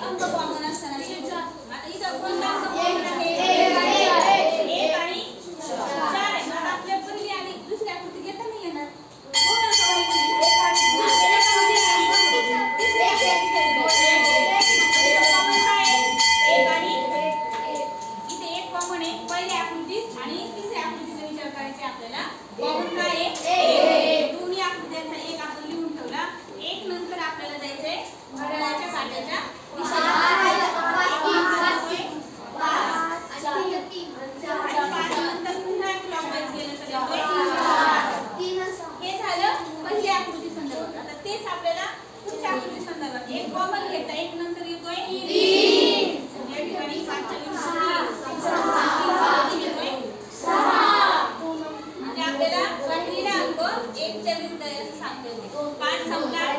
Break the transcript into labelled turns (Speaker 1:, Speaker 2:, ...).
Speaker 1: एक अंक कॉमन असताना आता इथं कोणता अंक कॉमन आहे? एक आणि 4 आहे. आता आपल्या पहिली आणि दुसरी आकृती घेता नाही येणार. दोन अंक कॉमन आहे. एक आणि इथे एक कॉमन आहे पहिल्या आकृतीत आणि तिसऱ्या आकृतीचा विचार करायचा आपल्याला. कॉमन काय आहे? दोन्ही आकृत्यांचा एक आपण लिहून ठेवला. एक नंतर आपल्याला जायचंय घड्याळाच्या काट्याच्या दिशेला. हे झालं पहिल्या आकृती संदर्भात. आता तेच आपल्याला पुढच्या आकृती संदर्भात एक कॉमन घेता. एक नंतर येतोय 3. या ठिकाणी 5 म्हणजे आपल्याला पहिला अंक 1 च्या विरुद्ध आहे असं सांगता येते. 5 संपला